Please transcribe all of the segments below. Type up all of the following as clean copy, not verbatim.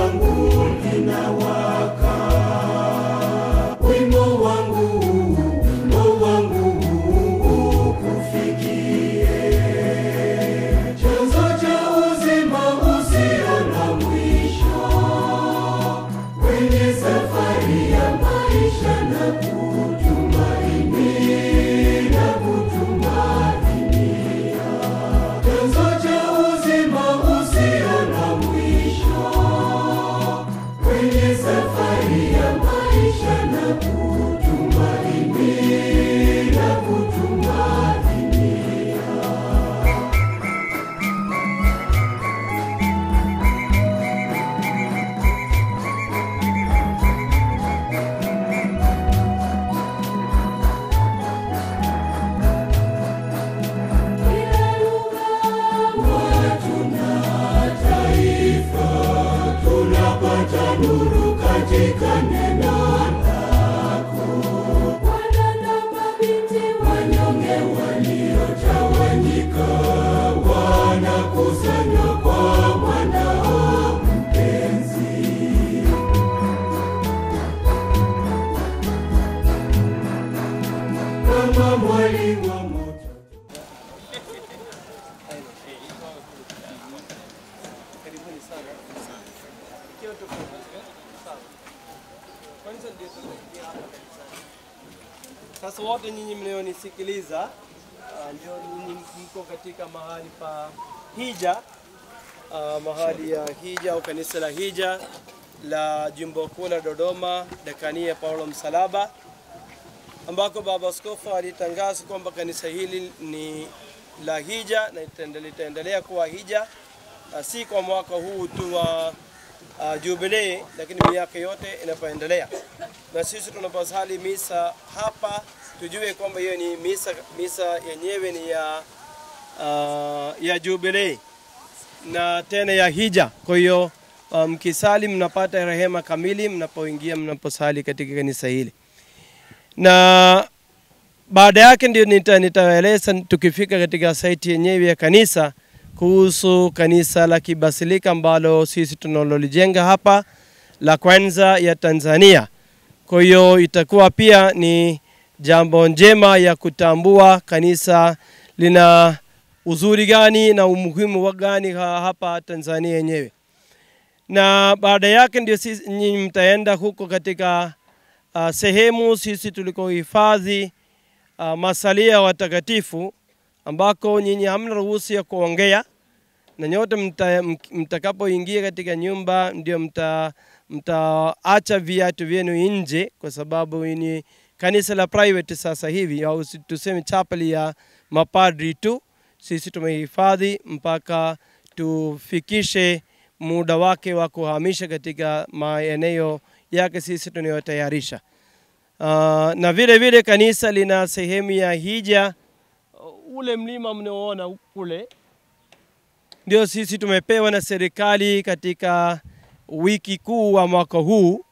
langu linawaka. Wimbo wangu kufikie. Chanzo cha uzima usio na mwisho. Kwenye safari ya maisha na kutumaini na kutumainia. Chanzo cha uzima usio na mwisho. Kwenye safari ya maisha na kutumaini na kutumainia. Watu na taifa tunapata nuru katika neno lako. Wana na mabinti wanyonge waliotawanyika wanakusanywa kwa mwanao mpenzi. Kama mwali wa moto. Karibuni sana. Sasa wote nyinyi mnaonisikiliza ndio nyinyi mko katika mahali pa hija, mahali ya hija au kanisa la hija la Jimbo Kuu la Dodoma, Dekania Paulo Msalaba, ambako Baba Askofu alitangaza kwamba kanisa hili ni la hija na litaendelea kuwa hija, si kwa mwaka huu tu wa jubilee, lakini miaka yote inapoendelea. Na sisi tunaposali misa hapa tujue kwamba hiyo ni misa yenyewe ni ya jubilee na tena ya hija. Kwa hiyo mkisali mnapata rehema kamili mnaposali katika kanisa hili. Na baada yake ndio nitaeleza tukifika katika site yenyewe ya kanisa kuhusu kanisa la Kibasilika ambalo sisi tunalolijenga hapa, la kwanza ya Tanzania. Kwa hiyo itakuwa pia ni jambo njema ya kutambua kanisa lina uzuri gani na umuhimu wa gani hapa Tanzania yenyewe. Na baada yake ndio sisi mtaenda huko katika sehemu sisi tulikohifadhi masalia watakatifu, ambako nyinyi hamna ruhusa ya kuongea, na nyote mtakapoingia katika nyumba ndio mtaacha viatu vyenu nje, kwa sababu ni kanisa la private sasa hivi, au tuseme chapel ya mapadri tu. Sisi tumehifadhi mpaka tufikishe muda wake wa kuhamisha katika maeneo yake sisi tunayotayarisha. Na vile vile kanisa lina sehemu ya hija, ule mlima mnaoona kule ndio sisi tumepewa na serikali katika wiki kuu wa mwaka huu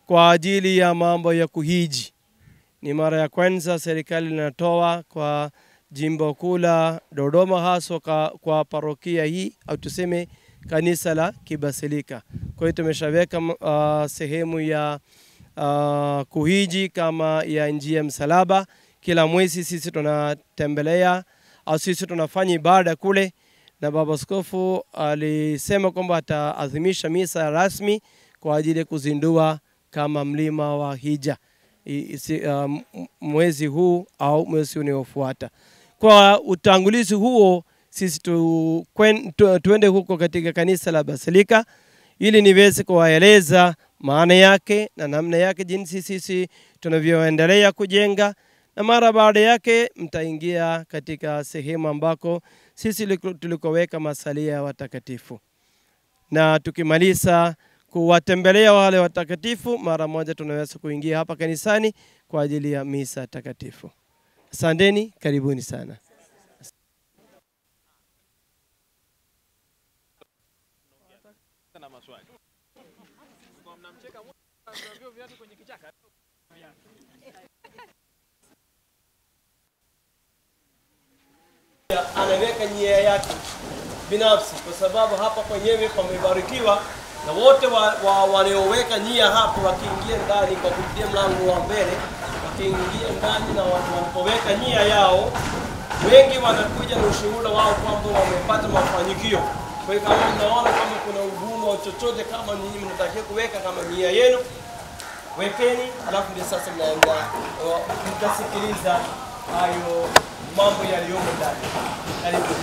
kwa ajili ya mambo ya kuhiji. Ni mara ya kwanza serikali linatoa kwa Jimbo Kuu la Dodoma, haswa kwa parokia hii au tuseme kanisa la Kibasilika. Kwa hiyo tumeshaweka sehemu ya kuhiji kama ya njia msalaba. Kila mwezi sisi tunatembelea au sisi tunafanya ibada kule, na Baba Askofu alisema kwamba ataadhimisha misa rasmi kwa ajili ya kuzindua kama mlima wa hija mwezi huu au mwezi unaofuata. Kwa utangulizi huo sisi tuende huko katika kanisa la Basilika ili niweze kuwaeleza maana yake na namna yake, jinsi sisi tunavyoendelea kujenga, na mara baada yake mtaingia katika sehemu ambako sisi tulikoweka masalia ya watakatifu. Na tukimaliza kuwatembelea wale watakatifu, mara moja tunaweza kuingia hapa kanisani kwa ajili ya misa takatifu. Asanteni, karibuni sana. Anaweka nia yake binafsi, kwa sababu hapa kwenyewe pamebarikiwa na wote walioweka nia hapo wakiingia ndani kwa kupitia mlango wa mbele, wakiingia ndani na wanapoweka nia yao, wengi wanakuja na ushuhuda wao kwamba wamepata mafanikio. Kwa hiyo kama mnaona kama kuna ugumu au chochote, kama ninyi mnatakiwa kuweka kama nia yenu, wekeni, alafu ndio sasa mnaenda mtasikiliza hayo mambo yaliyomo ndani. Karibu.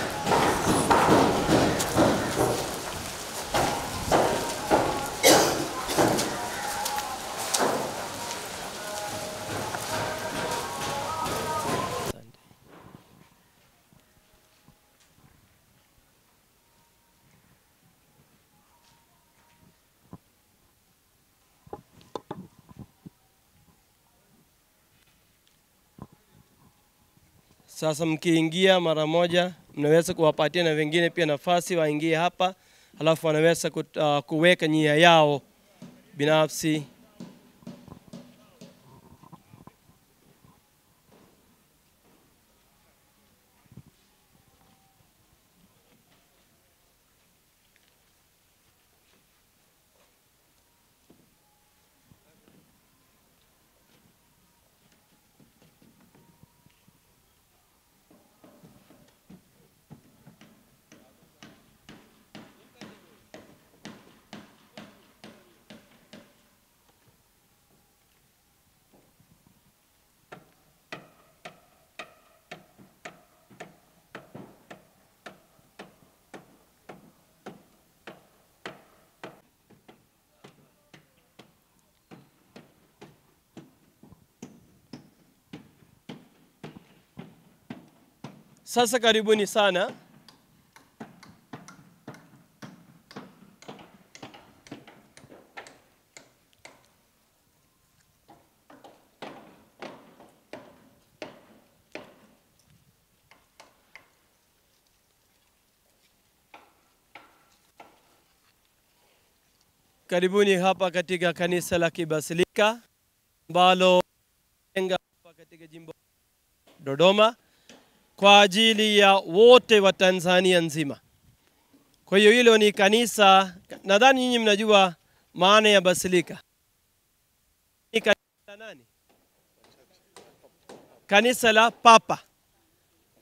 Sasa mkiingia mara moja, mnaweza kuwapatia na wengine pia nafasi waingie hapa, halafu wanaweza kuweka nia yao binafsi. Sasa karibuni sana. Karibuni hapa katika kanisa la Kibasilika ambalo jenga hapa katika jimbo Dodoma kwa ajili ya wote wa Tanzania nzima. Kwa hiyo hilo ni kanisa, nadhani nyinyi mnajua maana ya basilika. Ni kanisa nani? Kanisa la Papa.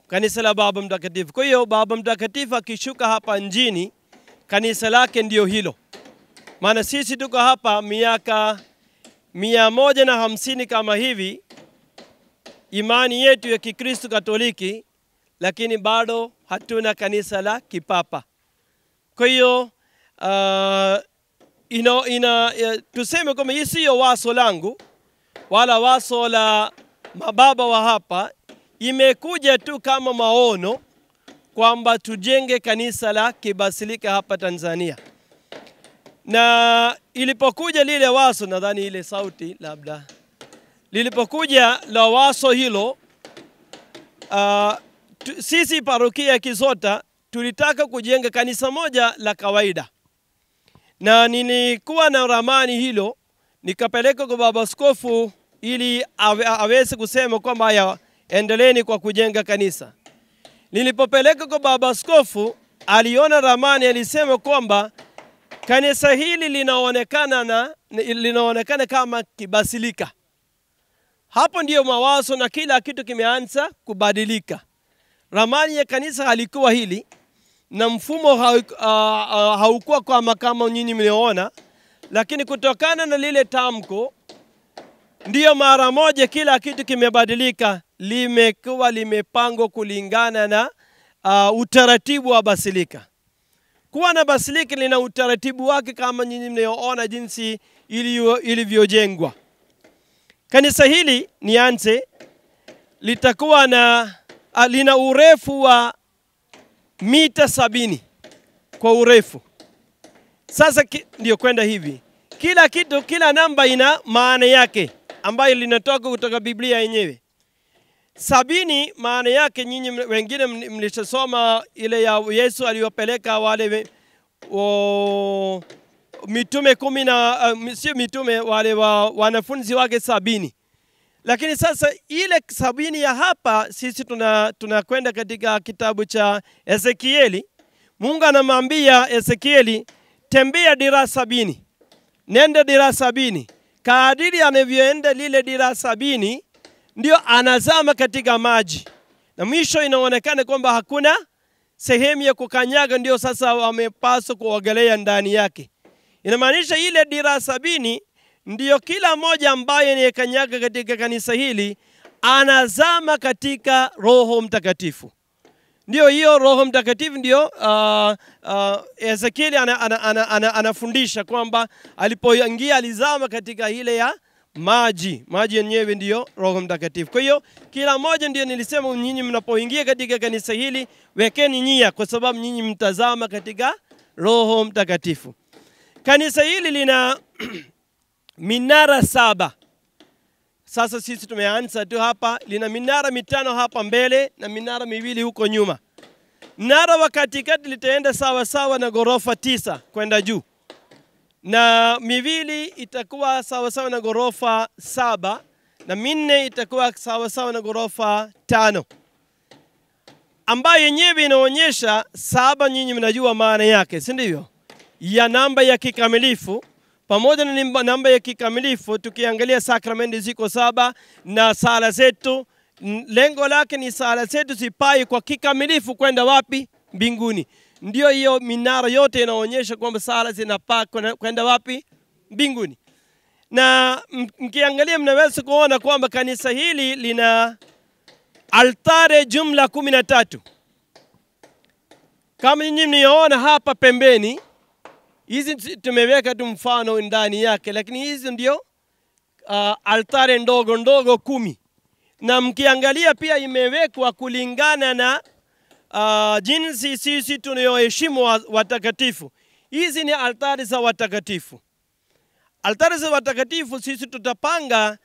Kanisa la Baba Mtakatifu. Kwa hiyo Baba Mtakatifu akishuka hapa nchini, kanisa lake ndio hilo. Maana sisi tuko hapa miaka 150 kama hivi, imani yetu ya Kikristo Katoliki, lakini bado hatuna kanisa la kipapa. Kwa hiyo tuseme kwamba hii sio wazo langu wala wazo la mababa wa hapa, imekuja tu kama maono kwamba tujenge kanisa la Kibasilika hapa Tanzania. Na ilipokuja lile wazo, nadhani ile sauti labda, lilipokuja la wazo hilo, sisi parokia ya Kizota tulitaka kujenga kanisa moja la kawaida. Na nilikuwa na ramani hilo, nikapeleka kwa baba askofu ili aweze kusema kwamba haya, endeleeni kwa kujenga kanisa. Nilipopeleka kwa baba askofu, aliona ramani, alisema kwamba kanisa hili linaonekana kama kibasilika. Hapo ndiyo mawazo na kila kitu kimeanza kubadilika. Ramani ya kanisa halikuwa hili na mfumo haukuwa kama nyinyi mliona, lakini kutokana na lile tamko, ndiyo mara moja kila kitu kimebadilika, limekuwa limepangwa kulingana na utaratibu wa basilika. Kuwa na basilika lina utaratibu wake kama nyinyi mnayoona jinsi ilivyojengwa. Kanisa hili nianze, litakuwa lina urefu wa mita 70 kwa urefu. Sasa ndio kwenda hivi. Kila kitu, kila namba ina maana yake ambayo linatoka kutoka Biblia yenyewe. 70 maana yake, nyinyi wengine mlishasoma ile ya Yesu aliyopeleka wale mitume sio mitume, wale wanafunzi wake 70. Lakini sasa ile 70 ya hapa, sisi tunakwenda katika kitabu cha Ezekieli. Mungu anamwambia Ezekieli, tembea dira 70, nenda dira 70. Kadiri anavyoenda lile dira 70 ndio anazama katika maji, na mwisho inaonekana kwamba hakuna sehemu ya kukanyaga, ndio sasa wamepaswa kuogelea ndani yake. Inamaanisha ile dira 70 ndio kila mmoja ambaye ni kanyaga katika kanisa hili anazama katika Roho Mtakatifu. Ndio hiyo Roho Mtakatifu ndio Ezekieli anafundisha kwamba alipoingia alizama katika ile ya maji. Maji yenyewe ndio Roho Mtakatifu. Kwa hiyo kila mmoja, ndio nilisema, nyinyi mnapoingia katika kanisa hili wekeni nia, kwa sababu nyinyi mtazama katika Roho Mtakatifu. Kanisa hili lina minara 7. Sasa sisi tumeanza tu hapa, lina minara 5 hapa mbele na minara 2 huko nyuma. Mnara wa katikati litaenda sawa sawa na ghorofa 9 kwenda juu, na 2 itakuwa sawa sawa na ghorofa 7, na 4 itakuwa sawa sawa na ghorofa 5, ambayo yenyewe inaonyesha 7. Nyinyi mnajua maana yake, si ndivyo? Ya namba ya kikamilifu. Pamoja na namba ya kikamilifu, tukiangalia sakramenti ziko 7 na sala zetu, lengo lake ni sala zetu zipae kwa kikamilifu kwenda wapi? Mbinguni. Ndio hiyo minara yote inaonyesha kwamba sala zinapaa kwenda wapi? Mbinguni. Na mkiangalia mnaweza kuona kwamba kanisa hili lina altare jumla 13. Kama nyinyi mnaona hapa pembeni, hizi tumeweka tu mfano ndani yake, lakini hizi ndio altare ndogo ndogo 10. Na mkiangalia pia imewekwa kulingana na jinsi sisi tunayoheshimu watakatifu. Hizi ni altari za watakatifu. Altari za watakatifu sisi tutapanga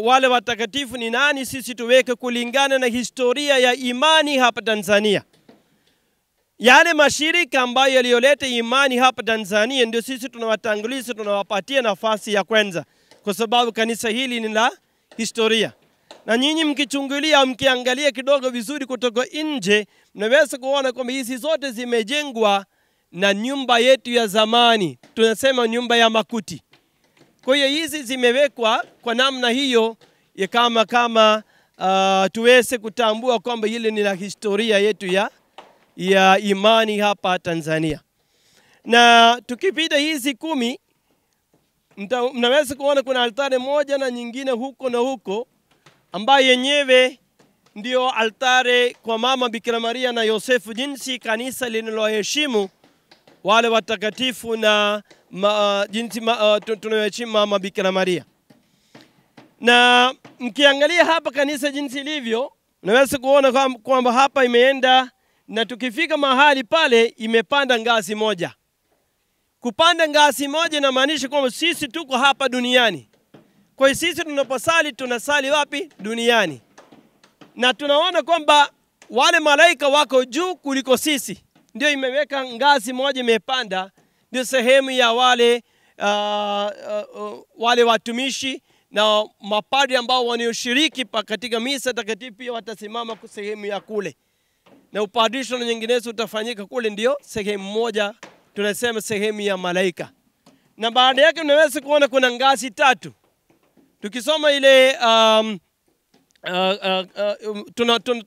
wale watakatifu ni nani, sisi tuweke kulingana na historia ya imani hapa Tanzania. Yale mashirika ambayo yaliyoleta imani hapa Tanzania ndio sisi tunawatanguliza, tunawapatia nafasi ya kwanza, kwa sababu kanisa hili ni la historia. Na nyinyi mkichungulia, mkiangalia kidogo vizuri kutoka nje, mnaweza kuona kwamba hizi zote zimejengwa na nyumba yetu ya zamani, tunasema nyumba ya makuti. Kwa hiyo hizi zimewekwa kwa namna hiyo ya kama tuweze kutambua kwamba hili ni la historia yetu ya imani hapa Tanzania. Na tukipita hizi 10, mnaweza kuona kuna altare moja na nyingine huko na huko, ambayo yenyewe ndio altare kwa Mama Bikira Maria na Yosefu, jinsi kanisa linaloheshimu wale watakatifu na jinsi tunayoheshimu Mama Bikira Maria. Na mkiangalia hapa kanisa jinsi ilivyo, unaweza kuona kwamba hapa imeenda, na tukifika mahali pale imepanda ngazi moja. Kupanda ngazi moja inamaanisha kwamba sisi tuko hapa duniani. Kwa hiyo sisi tunaposali tunasali wapi? Duniani. Na tunaona kwamba wale malaika wako juu kuliko sisi. Ndio imeweka ngazi moja imepanda, ndio sehemu ya wale watumishi na mapadri ambao wanaoshiriki katika misa takatifu pia watasimama kwa sehemu ya kule. Na upadrisho na nyinginezo utafanyika kule, ndio sehemu moja tunasema sehemu ya malaika. Na baada yake unaweza kuona kuna ngazi 3. Tukisoma ile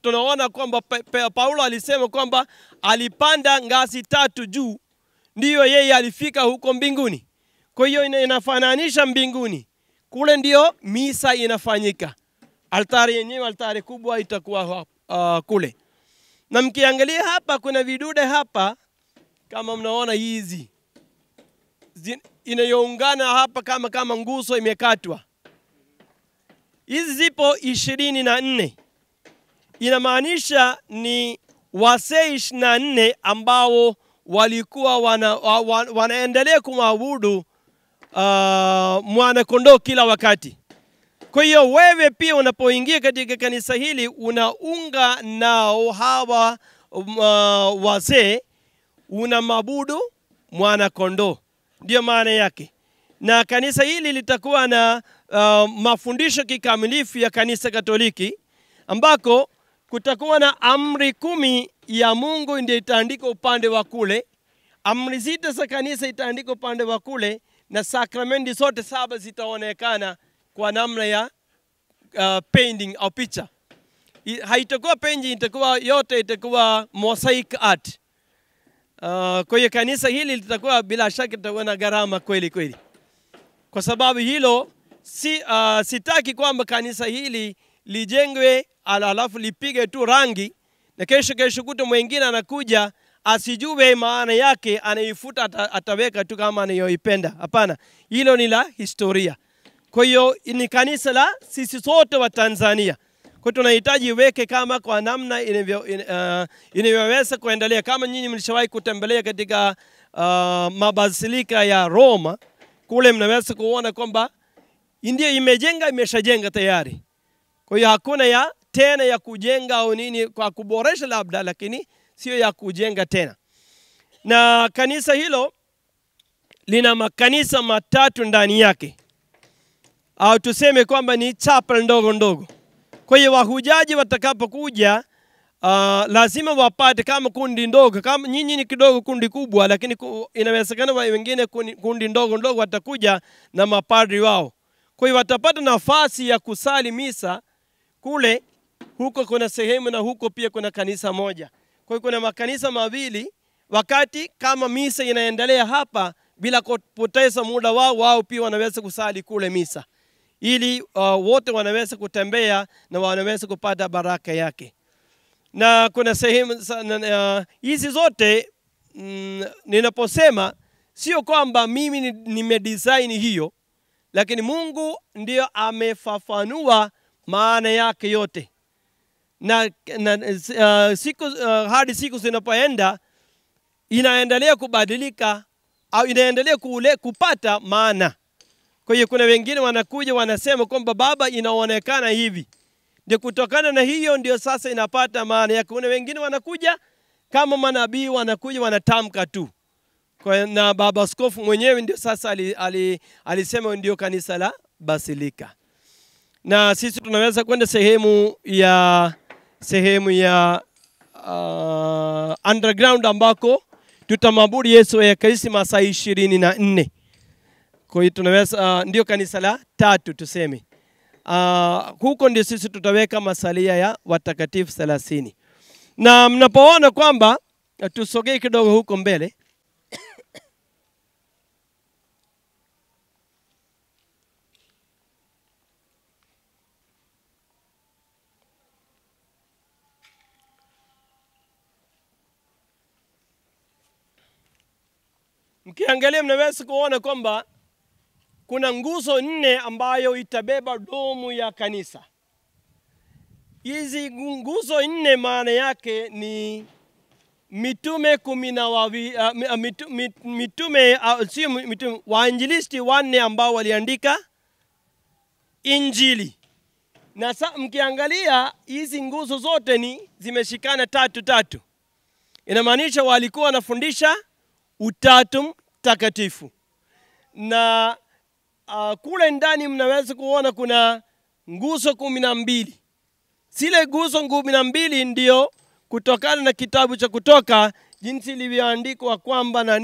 tunaona kwamba Paulo alisema kwamba alipanda ngazi 3 juu, ndio yeye alifika huko mbinguni. Kwa hiyo inafananisha mbinguni. Kule ndio misa inafanyika. Altari yenyewe, altari kubwa itakuwa kule. Na mkiangalia hapa kuna vidude hapa, kama mnaona hizi inayoungana hapa kama nguzo imekatwa. Hizi zipo 24. Inamaanisha ni wazee 24 ambao walikuwa wanaendelea kumwabudu mwana kondoo kila wakati. Kwa hiyo wewe pia unapoingia katika kanisa hili unaunga nao hawa wazee, unamwabudu mwana kondoo. Ndio maana yake. Na kanisa hili litakuwa na mafundisho kikamilifu ya kanisa Katoliki, ambako kutakuwa na amri 10 ya Mungu ndio itaandikwa upande wa kule, amri sita za kanisa itaandikwa upande wa kule, na sakramenti zote 7 zitaonekana kwa namna ya painting au picha. Haitakuwa painting, itakuwa yote itakuwa mosaic art. Kwa hiyo kanisa hili litakuwa bila shaka litakuwa na gharama kweli kweli. Kwa sababu hilo sitaki kwamba kanisa hili lijengwe alafu lipige tu rangi na kesho kuta mwingine anakuja asijue maana yake, anaifuta ataweka tu kama anayoipenda. Hapana, hilo ni la historia. Kwa hiyo ni kanisa la sisi sote wa Tanzania. Kwa tunahitaji iweke kama kwa namna inavyoweza kuendelea. Kama nyinyi mlishawahi kutembelea katika mabasilika ya Roma, kule mnaweza kuona kwamba ndio imeshajenga tayari. Kwa hiyo hakuna tena ya kujenga au nini kwa kuboresha labda, lakini sio ya kujenga tena. Na kanisa hilo lina makanisa 3 ndani yake, au tuseme kwamba ni chapel ndogo ndogo. Kwa hiyo wahujaji watakapokuja lazima wapate kama kundi ndogo. Kama nyinyi ni kidogo kundi kubwa, lakini inawezekana wengine kundi ndogo ndogo watakuja na mapadri wao. Kwa hiyo watapata nafasi ya kusali misa kule. Huko kuna sehemu na huko pia kuna kanisa moja. Kwa hiyo kuna makanisa mawili, wakati kama misa inaendelea hapa bila kupoteza muda wao pia wanaweza kusali kule misa, ili wote wanaweza kutembea na wanaweza kupata baraka yake. Na kuna sehemu hizi zote ninaposema sio kwamba mimi nimedesign hiyo, lakini Mungu ndio amefafanua maana yake yote. Na hadi siku zinapoenda inaendelea kubadilika au inaendelea kupata maana. Kwa hiyo kuna wengine wanakuja wanasema kwamba baba inaonekana hivi, ndio kutokana na hiyo ndio sasa inapata maana yake. Kuna wengine wanakuja kama manabii, wanakuja wanatamka tu. Na baba askofu mwenyewe ndio sasa alisema ndio kanisa la basilika. Na sisi tunaweza kwenda sehemu ya underground ambako tutamwabudu Yesu ya Kristo masaa 24. Kwa hiyo tunaweza ndio kanisa la 3 tuseme. Huko ndio sisi tutaweka masalia ya watakatifu 30. Na mnapoona kwamba tusogee kidogo huko mbele. Mkiangalia mnaweza kuona kwamba kuna nguzo 4 ambayo itabeba domu ya kanisa. Hizi nguzo 4 maana yake ni mitume 12, wainjilisti 4 ambao waliandika Injili. Na mkiangalia hizi nguzo zote zimeshikana 3. Inamaanisha walikuwa wanafundisha Utatu Mtakatifu. Na kule ndani mnaweza kuona kuna nguzo 12. Zile nguzo 12 ndio kutokana na kitabu cha Kutoka jinsi ilivyoandikwa kwamba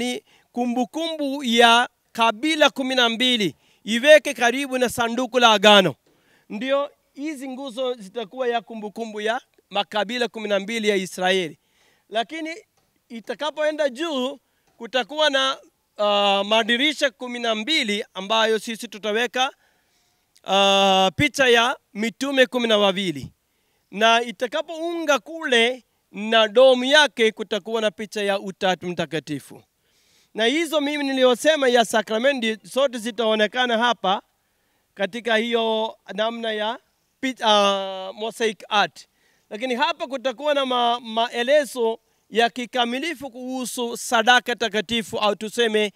kumbukumbu ya kabila 12 iweke karibu na sanduku la agano. Ndio hizi nguzo zitakuwa ya kumbukumbu ya makabila 12 ya Israeli. Lakini itakapoenda juu kutakuwa na madirisha 12 ambayo sisi tutaweka picha ya mitume 12. Na itakapounga kule na domu yake kutakuwa na picha ya Utatu Mtakatifu. Na hizo mimi niliyosema ya sakramenti zote zitaonekana hapa katika hiyo namna ya mosaic art. Lakini hapa kutakuwa na maelezo ya kikamilifu kuhusu sadaka takatifu au tuseme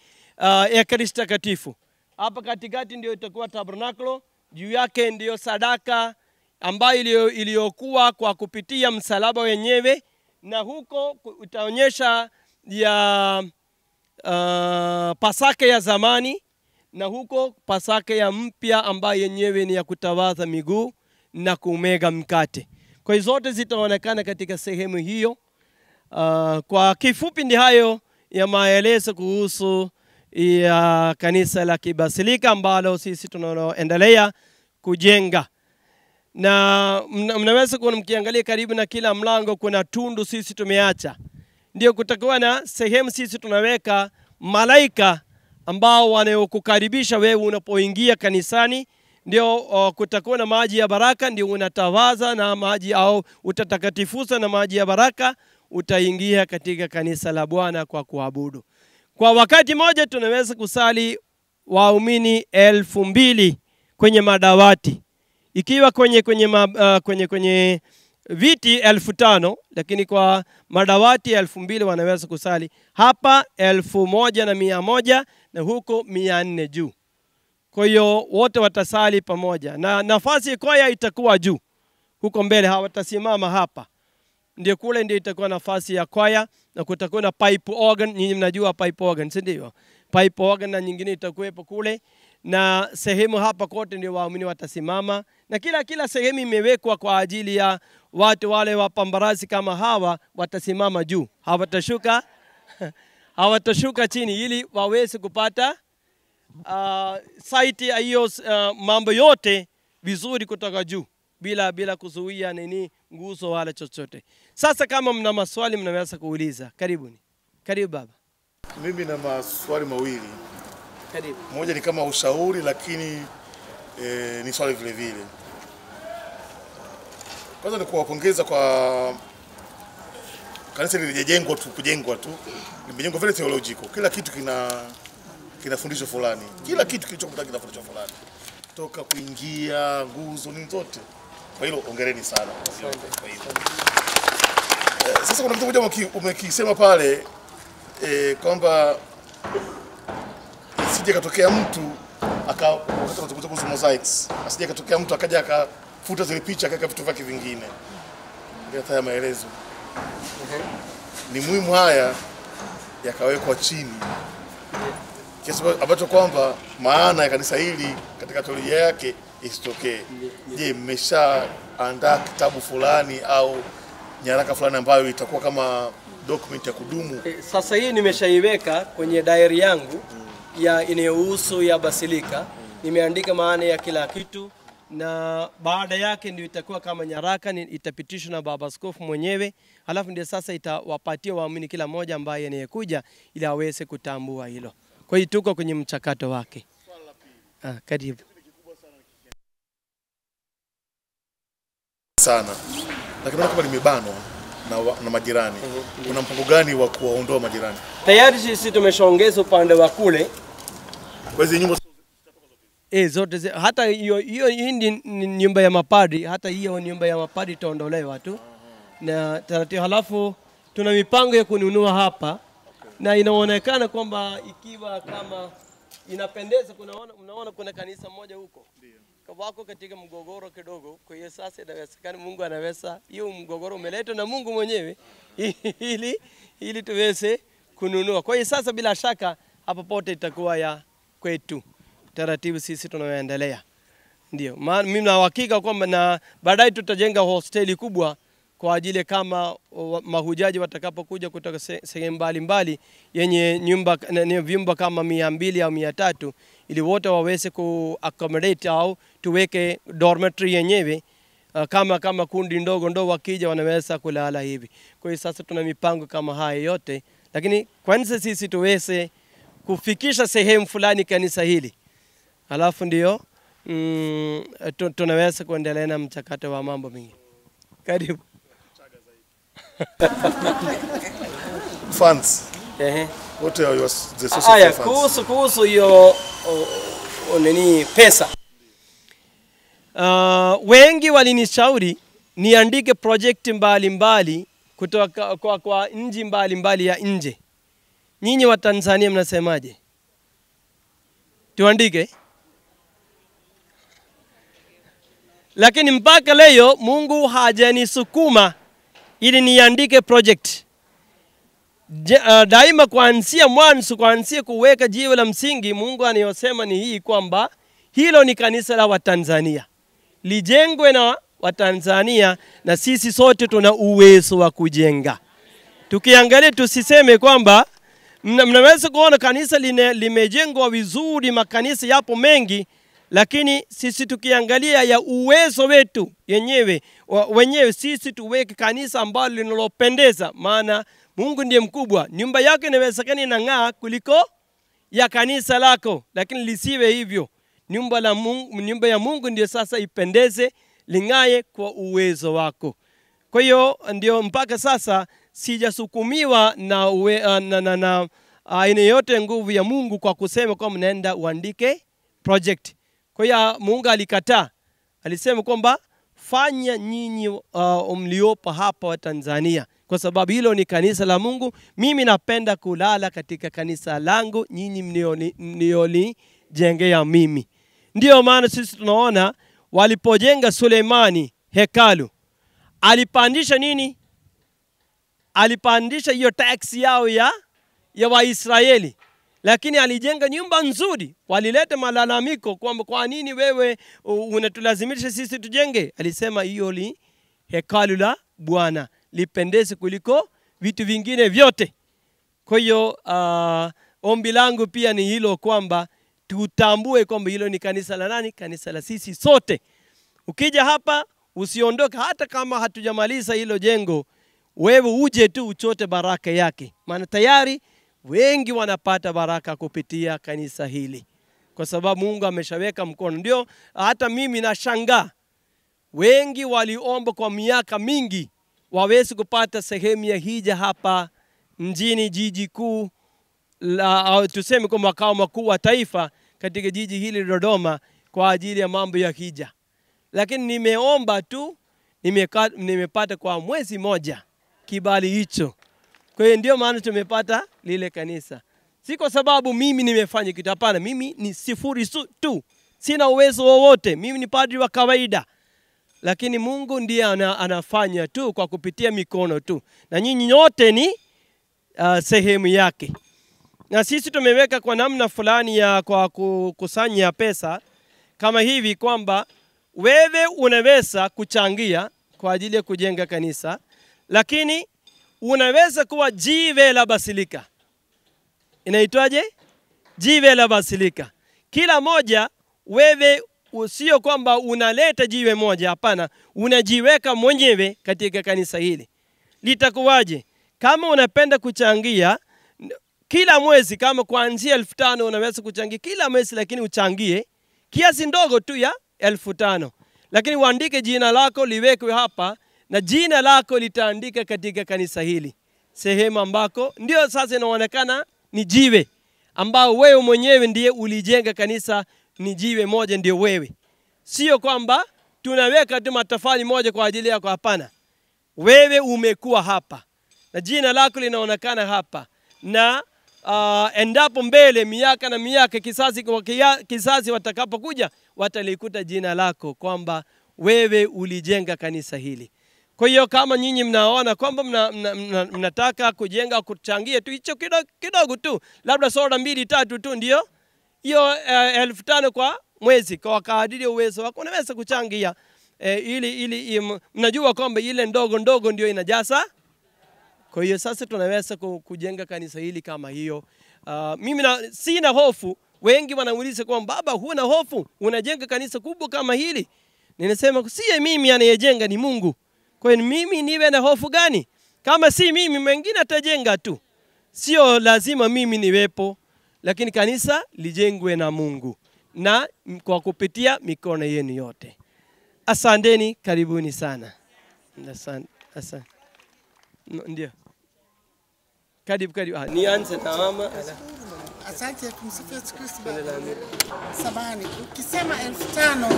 Ekaristi takatifu. Hapa katikati ndio itakuwa tabernakulo, juu yake ndio sadaka ambayo iliyokuwa kwa kupitia msalaba wenyewe, na huko utaonyesha ya Pasaka ya zamani, na huko Pasaka ya mpya ambayo yenyewe ni ya kutawadha miguu na kumega mkate. Kwa hiyo zote zitaonekana katika sehemu hiyo. Kwa kifupi ndi hayo ya maelezo kuhusu ya kanisa la Kibasilika ambalo sisi tunaendelea kujenga. Na mnaweza kuona mkiangalia karibu na kila mlango kuna tundu sisi tumeacha. Ndio kutakuwa na sehemu sisi tunaweka malaika ambao wanaokukaribisha wewe unapoingia kanisani. Ndio kutakuwa na maji ya baraka, ndio unatawaza na maji au utatakatifuza na maji ya baraka, utaingia katika kanisa la Bwana kwa kuabudu. Kwa wakati moja tunaweza kusali waumini 2000 kwenye madawati. Ikiwa kwenye viti 5000, lakini kwa madawati 2000 wanaweza kusali. Hapa 1100 na huko 400 juu. Kwa hiyo wote watasali pamoja. Na nafasi kwaya itakuwa juu. Huko mbele hawatasimama hapa. Ndio kule ndio itakuwa nafasi ya kwaya, na kutakuwa na pipe organ. Nyinyi mnajua pipe organ, si ndio? Pipe organ na nyingine itakuwepo kule. Na sehemu hapa kote ndio waumini watasimama. Na kila sehemu imewekwa kwa ajili ya watu wale wapambarazi kama hawa watasimama juu. Hawatashuka chini ili waweze kupata site hiyo mambo yote vizuri kutoka juu bila kuzuia nini nguzo wala chochote. Sasa kama mna maswali mnaweza kuuliza. Karibuni. Karibu baba. Mimi na maswali mawili. Karibu. Moja ni kama ushauri lakini ni swali vile vile. Kwanza ni kuwapongeza kwa kanisa lilijengwa tu. Limejengwa very theological. Kila kitu kina fundisho fulani. Kila kitu kilichokuwa kina fundisho fulani. Toka kuingia, nguzo, nini zote. Kwa hilo hongereni sana. Kwa hilo. Sasa kuna kitu moja umekisema pale kwamba sije katokea mtu wakati tunazungumza kuhusu mosaics, asije katokea mtu akaja akafuta zile picha akaweka vitu vyake vingine. Ndio haya maelezo. Ni muhimu haya yakawekwa chini. Kiasi ambacho kwamba maana ya kanisa hili katika teolojia yake isitokee. Je, mmeshaandaa kitabu fulani au nyaraka fulani ambayo itakuwa kama document ya kudumu? Sasa hii nimeshaiweka kwenye diary yangu ya inayohusu ya Basilika. Nimeandika maana ya kila kitu, na baada yake ndio itakuwa kama nyaraka, itapitishwa na baba askofu mwenyewe. Halafu ndio sasa itawapatia waamini kila mmoja ambaye anayekuja ili aweze kutambua hilo. Kwa hiyo tuko kwenye mchakato wake. Karibu. Sana. Lakini kama limebanwa na majirani. Kuna mpango gani wa kuwaondoa majirani? Tayari sisi tumeshaongeza upande wa kule. Kwa hizo nyumba zote hata hiyo ni nyumba ya mapadri, hata hiyo nyumba ya mapadri itaondolewa tu. Na taratibu. Halafu tuna mipango ya kununua hapa. Na inaonekana kwamba ikiwa kama inapendeza, mnaona kuna kanisa moja huko. Ndio. Wako katika mgogoro kidogo, kwa hiyo sasa inawezekana Mungu anaweza hiyo mgogoro umeletwa na Mungu mwenyewe ili tuweze kununua. Kwa hiyo sasa bila shaka hapa pote itakuwa ya kwetu. Taratibu sisi tunaendelea. Ndio. Maana mimi na uhakika kwamba na baadaye tutajenga hosteli kubwa kwa ajili kama mahujaji watakapokuja kutoka sehemu mbalimbali yenye vyumba kama 200 au 300 ili wote waweze ku-accommodate au tuweke dormitory yenyewe kama kundi ndogo wakija wanaweza kulala hivi. Kwa hiyo sasa tuna mipango kama haya yote, lakini kwanza sisi tuweze kufikisha sehemu fulani kanisa hili. Halafu ndio tunaweza kuendelea na mchakato wa mambo mengi. Karibu. Funds. What are the sources of funds? Kuhusu hiyo nini pesa. Wengi walinishauri niandike project mbalimbali kutoka kwa nchi mbalimbali ya nje. Nyinyi wa Tanzania mnasemaje? Tuandike? Lakini mpaka leo Mungu hajanisukuma ili niandike project. Daima kuanzia mwanzo, kuanzia kuweka jiwe la msingi, Mungu anayosema ni hii kwamba hilo ni kanisa la Watanzania. Lijengwe na Watanzania na sisi sote tuna uwezo wa kujenga. Tukiangalia tusiseme kwamba Mnaweza kuona kanisa limejengwa vizuri, makanisa yapo mengi, lakini sisi tukiangalia ya uwezo wetu wenyewe sisi tuweke kanisa ambalo linalopendeza, maana Mungu ndiye mkubwa. Nyumba yako inawezekana inang'aa kuliko ya kanisa lako, lakini lisiwe hivyo. Nyumba ya Mungu ndio sasa ipendeze, ling'ae kwa uwezo wako. Kwa hiyo ndio mpaka sasa sijasukumiwa na aina yote nguvu ya Mungu kwa kusema kwamba mnaenda uandike project. Kwa hiyo Mungu alikataa. Alisema kwamba fanya nyinyi mliopo hapa wa Tanzania, kwa sababu hilo ni kanisa la Mungu. Mimi napenda kulala katika kanisa langu, nyinyi mlionijengea mimi. Ndio maana sisi tunaona walipojenga Suleimani hekalu, alipandisha nini? Alipandisha hiyo tax yao ya Waisraeli, lakini alijenga nyumba nzuri. Walileta malalamiko kwamba kwa nini wewe unatulazimisha sisi tujenge? Alisema hiyo ni hekalu la Bwana, lipendeze kuliko vitu vingine vyote. Kwa hiyo ombi langu pia ni hilo, kwamba tutambue kwamba hilo ni kanisa la nani? Kanisa la sisi sote. Ukija hapa usiondoke hata kama hatujamaliza hilo jengo. Wewe uje tu uchote baraka yake, maana tayari wengi wanapata baraka kupitia kanisa hili, kwa sababu Mungu ameshaweka mkono. Ndio hata mimi nashangaa, wengi waliomba kwa miaka mingi waweze kupata sehemu ya hija hapa mjini, jiji kuu au tuseme kwa makao makuu wa taifa katika jiji hili Dodoma, kwa ajili ya mambo ya hija. Lakini nimeomba tu, nimepata kwa mwezi moja kibali hicho. Kwa hiyo ndio maana tumepata lile kanisa. Si kwa sababu mimi nimefanya kitu, hapana. Mimi ni sifuri tu, sina uwezo wowote, mimi ni padri wa kawaida. Lakini Mungu ndiye anafanya tu kwa kupitia mikono tu, na nyinyi nyote ni sehemu yake. Na sisi tumeweka kwa namna fulani kwa kukusanya pesa kama hivi, kwamba wewe unaweza kuchangia kwa ajili ya kujenga kanisa, lakini unaweza kuwa jiwe la basilika. Inaitwaje? Jiwe la basilika. Kila moja wewe usio kwamba unaleta jiwe moja, hapana, unajiweka mwenyewe katika kanisa hili. Litakuwaje? Kama unapenda kuchangia kila mwezi, kama kuanzia 5,000 unaweza kuchangia kila mwezi, lakini uchangie kiasi ndogo tu ya 5,000. Lakini uandike jina lako, liwekwe hapa, na jina lako litaandika katika kanisa hili, sehemu ambako ndio sasa inaonekana ni jiwe ambao wewe mwenyewe ndiye ulijenga kanisa. Ni jiwe moja ndio wewe, sio kwamba tunaweka tu matofali moja kwa ajili yako, hapana. Wewe umekuwa hapa na jina lako linaonekana hapa, na endapo mbele miaka na miaka, kizazi watakapokuja, watalikuta jina lako kwamba wewe ulijenga kanisa hili. Kwa hiyo kama nyinyi mnaona kwamba mnataka kujenga, kuchangia tu hicho kidogo tu, labda soda 2-3 tu, ndio hiyo 5,000 kwa mwezi, kwa kadiri uwezo wako unaweza kuchangia, ili mnajua kwamba ile ndogo ndio inajaza. Kwa hiyo sasa tunaweza kujenga kanisa hili kama hiyo. Mimi sina hofu. Wengi wanauliza kwamba baba, huna hofu, unajenga kanisa kubwa kama hili? Ninasema si mimi anayejenga, ni Mungu. Kwa hiyo mimi niwe na hofu gani? Kama si mimi, mwingine atajenga tu. Sio lazima mimi niwepo, lakini kanisa lijengwe na Mungu na kwa kupitia mikono yenu yote. Asanteni, karibuni sana. Asante. Ndio. Karibu. Nianze na mama. Asante, tumsifu Yesu Kristo. Samahani, ukisema 5,000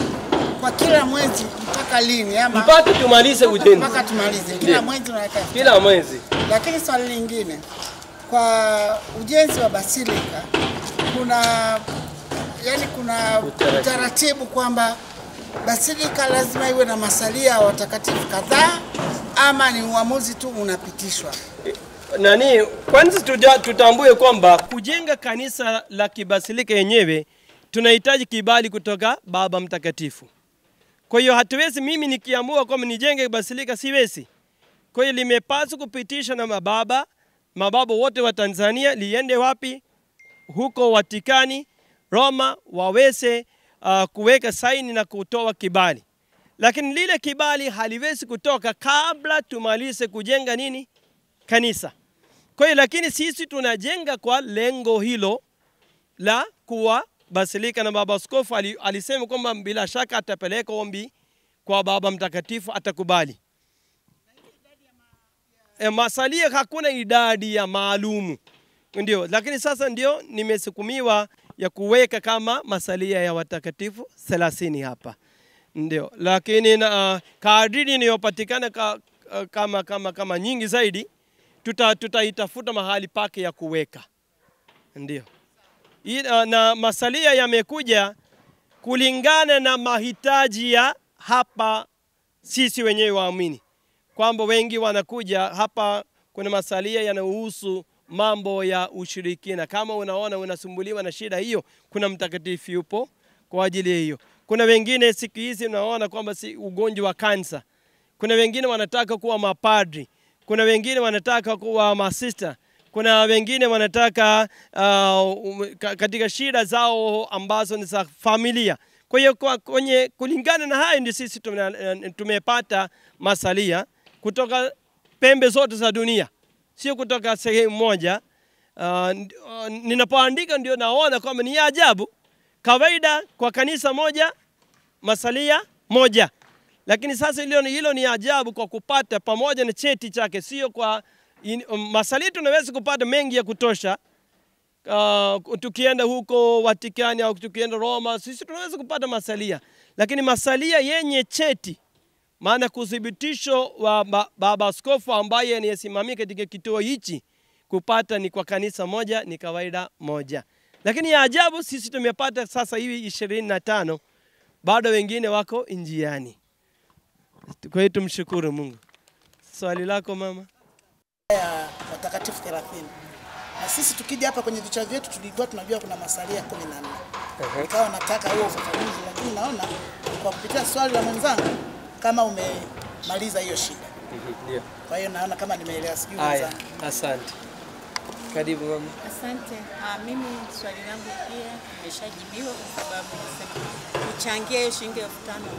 kwa kila mwezi mpaka lini? Ama mpaka tumalize ujenzi? Mpaka tumalize. Kila mwezi unaweka? Kila mwezi. Lakini swali lingine, kwa ujenzi wa basilika kuna utaratibu kwamba basilika lazima iwe na masalia watakatifu kadhaa, ama ni uamuzi tu unapitishwa? Kwanza tutambue kwamba kujenga kanisa la kibasilika yenyewe tunahitaji kibali kutoka Baba Mtakatifu. Kwa hiyo hatuwezi mimi nikiamua kwamba nijenge basilika, siwezi. Kwa hiyo limepaswa kupitishwa na mababa mababa wote wa Tanzania liende wapi? Huko Vatikani, Roma, waweze kuweka saini na kutoa kibali. Lakini lile kibali haliwezi kutoka kabla tumalize kujenga nini? Kanisa. Kwa hiyo lakini sisi tunajenga kwa lengo hilo la kuwa basilika, na baba askofu alisema kwamba bila shaka atapeleka ombi kwa Baba Mtakatifu, atakubali. Masalia hakuna idadi ya maalumu. Ndio, lakini sasa ndio nimesukumiwa ya kuweka kama masalia ya watakatifu 30 hapa. Ndio, lakini kadiri inayopatikana kama nyingi zaidi tutaitafuta mahali pake ya kuweka. Ndio. Na masalia yamekuja kulingana na mahitaji ya hapa sisi wenyewe waamini. Kwamba wengi wanakuja hapa, kuna masalia yanahusu mambo ya ushirikina. Kama unaona unasumbuliwa na shida hiyo, kuna mtakatifu yupo kwa ajili ya hiyo. Kuna wengine siku hizi unaona kwamba si ugonjwa wa kansa. Kuna wengine wanataka kuwa mapadri. Kuna wengine wanataka kuwa masista. Kuna wengine wanataka katika shida zao ambazo ni za familia. Kwa hiyo kulingana na hayo ndio sisi tumepata masalia kutoka pembe zote za dunia, sio kutoka sehemu moja. Ninapoandika ndio naona kwamba ni ajabu. Kawaida kwa kanisa moja masalia moja, lakini sasa hilo ni ajabu kwa kupata pamoja na cheti chake. Sio kwa masalia tunaweza kupata mengi ya kutosha. Tukienda huko Vatikani au tukienda Roma, sisi tunaweza kupata masalia, lakini masalia yenye cheti, maana kudhibitisho wa baba askofu ambaye anayesimamia katika kituo hichi, kupata ni kwa kanisa moja, ni kawaida moja. Lakini ya ajabu sisi tumepata sasa hivi 25, bado wengine wako njiani. Kwa hiyo tumshukuru Mungu. Swali lako mama? Ya watakatifu 30. Na sisi tukija hapa kwenye vichwa vyetu tulikuwa tunajua kuna masalia 14. Nikawa nataka huo ufafanuzi, lakini naona kwa kupitia swali la mwenzangu kama umemaliza hiyo shida. Ndio. Kwa hiyo naona kama nimeelewa, sijui mwenzangu. Asante. Karibu mama. Asante. Mimi swali langu pia nimeshajibiwa kwa sababu nasema kuchangia hiyo shilingi 5,000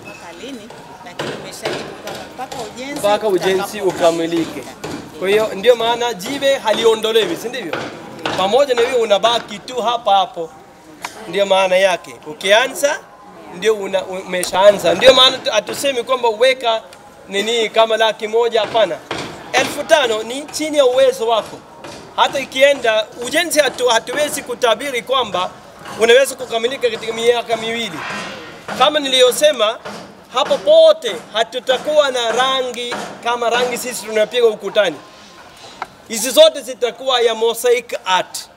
mpaka lini, lakini nimeshajibu kwamba mpaka ujenzi ukamilike. Kwa hiyo ndio maana jiwe haliondolewi, si ndivyo? Pamoja na hiyo unabaki tu hapo. Ndio maana yake. Ukianza ndio umeshaanza. Ndio maana hatusemi kwamba uweka nini kama 100,000, hapana. 5,000 ni chini ya uwezo wako. Hata ikienda ujenzi hatuwezi kutabiri kwamba unaweza kukamilika katika miaka 2. Kama niliyosema hapo pote hatutakuwa na rangi kama rangi sisi tunapiga ukutani. Hizi zote zitakuwa ya mosaic art.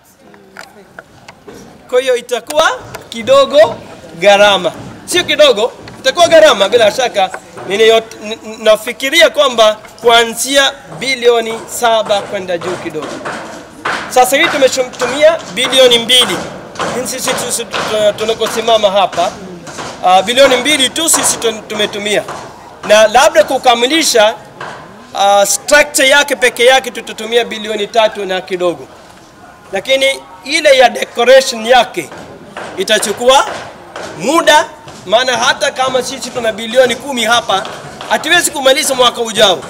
Kwa hiyo itakuwa kidogo gharama. Sio kidogo, itakuwa gharama bila shaka. Nafikiria kwamba kuanzia bilioni 7 kwenda juu kidogo. Sasa hivi tumeshatumia bilioni 2. Sisi tunakosimama hapa, bilioni 2 tu sisi tumetumia. Na labda kukamilisha structure yake peke yake tutatumia bilioni 3 na kidogo. Lakini ile ya decoration yake itachukua muda, maana hata kama sisi tuna bilioni 10 hapa, hatuwezi kumaliza mwaka ujao.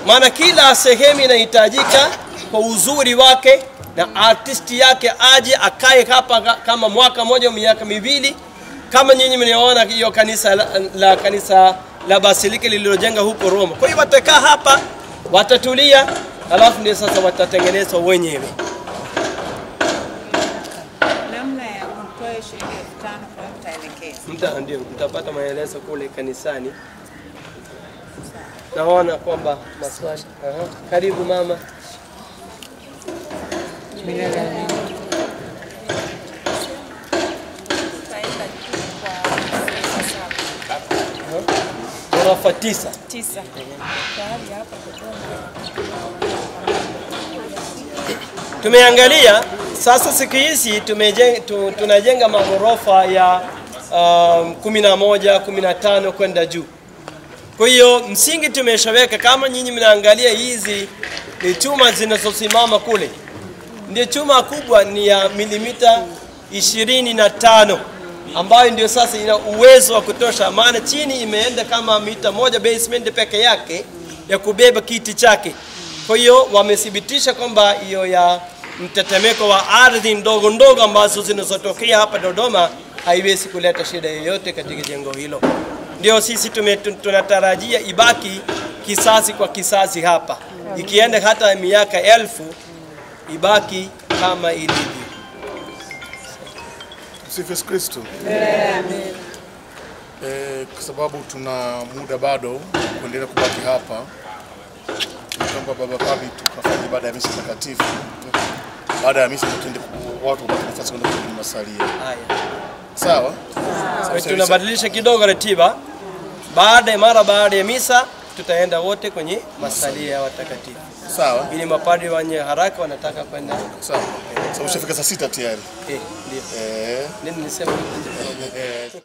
Maana kila sehemu inahitajika kwa uzuri wake na artist yake aje akae hapa kama mwaka moja au miaka 2. Kama nyinyi mnaona hiyo kanisa la Basilika lililojenga huko Roma. Kwa hiyo watakaa hapa, watatulia, alafu ndio sasa watatengenezwa wenyewe. namna ya kutoa shilingi 5,000 kwa mtaelekeza. Ndio mtapata maelezo kule kanisani. Naona kwamba maswali. Karibu mama. Ghorofa 9. Tumeangalia sasa siku hizi tunajenga maghorofa ya 11, 15 kwenda juu. Kwa hiyo msingi tumeshaweka. Kama nyinyi mnaangalia, hizi ni chuma zinazosimama kule, ndio chuma kubwa ni ya milimita 25 ambayo ndio sasa ina uwezo wa kutosha, maana chini imeenda kama mita 1 basement peke yake ya kubeba kiti chake. Kwa hiyo wamethibitisha kwamba hiyo ya mtetemeko wa ardhi ndogo ndogo ambazo zinazotokea hapa Dodoma haiwezi kuleta shida yoyote katika jengo hilo. Ndio sisi tunatarajia ibaki kisasi kwa kisasi hapa, ikienda hata miaka 1000 ibaki kama ilivyo. Sifa Kristo. Amen. Kwa sababu tuna muda bado kuendelea kubaki hapa, tunaomba Baba Papi tukafanye baada ya misa takatifu. Baada ya misa tuende watu wapate nafasi kwenda kwenye masalia. Haya. Sawa? Tunabadilisha kidogo ratiba. Mara baada ya misa tutaenda wote kwenye masalia ya watakatifu. Sawa? Ili mapadri wenye haraka wanataka kwenda. Sawa. Sasa ushafika saa 6 tayari. Ndio. Nini nisema?